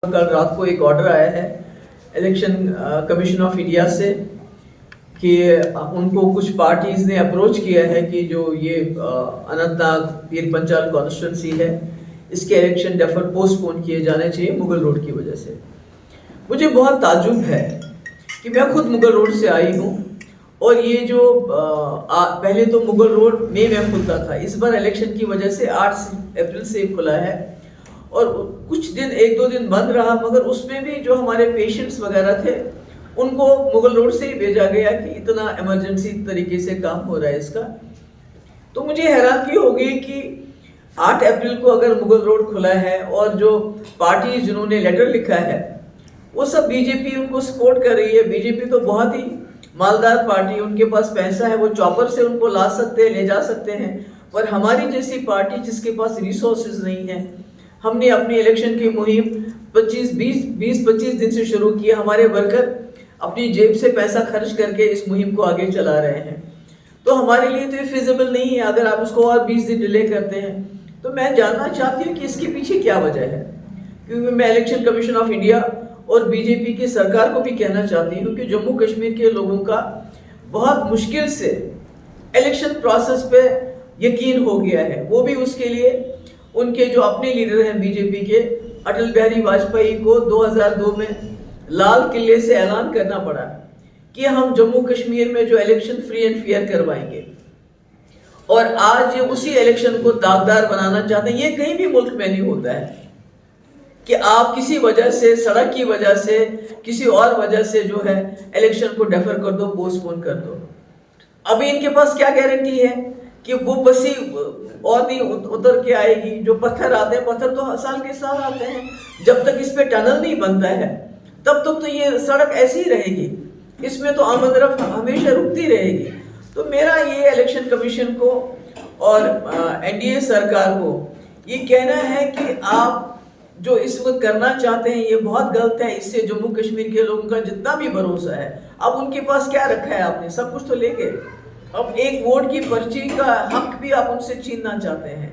कल रात को एक ऑर्डर आया है इलेक्शन कमीशन ऑफ इंडिया से कि उनको कुछ पार्टीज ने अप्रोच किया है कि जो ये अनंतनाग पीर पंचाल कॉन्स्टिट्यूंसी है इसके इलेक्शन डेफर पोस्टपोन किए जाने चाहिए मुगल रोड की वजह से। मुझे बहुत ताज्जुब है कि मैं खुद मुगल रोड से आई हूँ और ये जो पहले तो मुगल रोड मई में खुलता था, इस बार इलेक्शन की वजह से 8 अप्रैल से खुला है और कुछ दिन 1-2 दिन बंद रहा, मगर उसमें भी जो हमारे पेशेंट्स वगैरह थे उनको मुगल रोड से ही भेजा गया कि इतना इमरजेंसी तरीके से काम हो रहा है इसका। तो मुझे हैरानगी होगी कि 8 अप्रैल को अगर मुगल रोड खुला है और जो पार्टी जिन्होंने लेटर लिखा है वो सब बीजेपी उनको सपोर्ट कर रही है। बीजेपी तो बहुत ही मालदार पार्टी, उनके पास पैसा है, वो चॉपर से उनको ला सकते हैं, ले जा सकते हैं। पर हमारी जैसी पार्टी जिसके पास रिसोर्सेज नहीं है, हमने अपनी इलेक्शन की मुहिम 20-25 दिन से शुरू किया। हमारे वर्कर अपनी जेब से पैसा खर्च करके इस मुहिम को आगे चला रहे हैं, तो हमारे लिए तो ये फिजिबल नहीं है। अगर आप उसको और 20 दिन डिले करते हैं तो मैं जानना चाहती हूँ कि इसके पीछे क्या वजह है, क्योंकि मैं इलेक्शन कमीशन ऑफ इंडिया और बीजेपी की सरकार को भी कहना चाहती हूँ कि जम्मू कश्मीर के लोगों का बहुत मुश्किल से इलेक्शन प्रोसेस पे यकीन हो गया है। वो भी उसके लिए उनके जो अपने लीडर हैं बीजेपी के, अटल बिहारी वाजपेयी को 2002 में लाल किले से ऐलान करना पड़ा कि हम जम्मू कश्मीर में जो इलेक्शन फ्री एंड फेयर करवाएंगे, और आज ये उसी इलेक्शन को दागदार बनाना चाहते हैं। ये कहीं भी मुल्क में नहीं होता है कि आप किसी वजह से, सड़क की वजह से, किसी और वजह से जो है इलेक्शन को डेफर कर दो, पोस्टपोन कर दो। अभी इनके पास क्या गारंटी है कि वो बसी और नहीं उतर के आएगी? जो पत्थर आते हैं, पत्थर तो साल के साल आते हैं, जब तक इस पे टनल नहीं बनता है तब तक तो ये सड़क ऐसी ही रहेगी, इसमें तो आमद रफ्त हमेशा रुकती रहेगी। तो मेरा ये इलेक्शन कमीशन को और एनडीए सरकार को ये कहना है कि आप जो इस वक्त करना चाहते हैं ये बहुत गलत है। इससे जम्मू कश्मीर के लोगों का जितना भी भरोसा है, अब उनके पास क्या रखा है आपने? सब कुछ तो ले गए। अब एक वोट की पर्ची का हक भी आप उनसे छीनना चाहते हैं।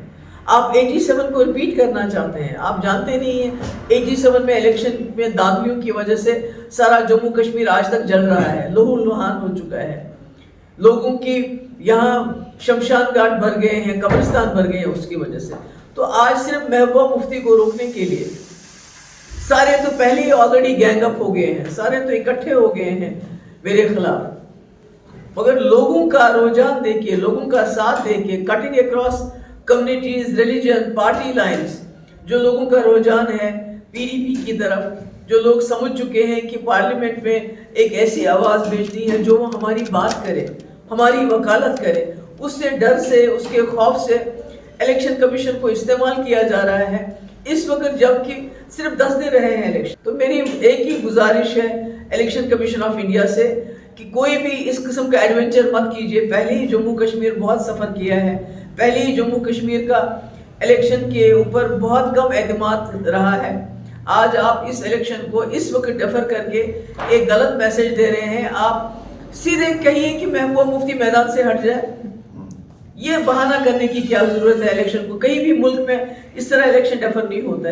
आप 87 को रिपीट करना चाहते हैं। आप जानते नहीं हैं 87 में इलेक्शन में दागियों की वजह से सारा जम्मू कश्मीर आज तक जल रहा है, लहू लुहान हो चुका है। लोगों की यहाँ शमशान घाट भर गए हैं, कब्रिस्तान भर गए हैं उसकी वजह से। तो आज सिर्फ महबूबा मुफ्ती को रोकने के लिए सारे तो पहले ही ऑलरेडी गैंग अप हो गए हैं, सारे तो इकट्ठे हो गए हैं मेरे खिलाफ। मगर लोगों का रुझान देखिए, लोगों का साथ देखिए, cutting across communities, religion, party lines, जो लोगों का रुझान है पीडीपी की तरफ, जो लोग समझ चुके हैं कि पार्लियामेंट में एक ऐसी आवाज़ भेजनी है जो हमारी बात करे, हमारी वकालत करे। उससे डर से, उसके खौफ से इलेक्शन कमीशन को इस्तेमाल किया जा रहा है इस वक्त, जबकि सिर्फ 10 दिन रहे हैं इलेक्शन। तो मेरी एक ही गुजारिश है इलेक्शन कमीशन ऑफ इंडिया से कि कोई भी इस किस्म का एडवेंचर मत कीजिए। पहले ही जम्मू कश्मीर बहुत सफ़र किया है, पहले ही जम्मू कश्मीर का इलेक्शन के ऊपर बहुत कम एतमाद रहा है। आज आप इस इलेक्शन को इस वक्त डेफर करके एक गलत मैसेज दे रहे हैं। आप सीधे कहिए कि महबूबा मुफ्ती मैदान से हट जाए। ये बहाना करने की क्या जरूरत है? इलेक्शन को कहीं भी मुल्क में इस तरह इलेक्शन डेफर नहीं होता है।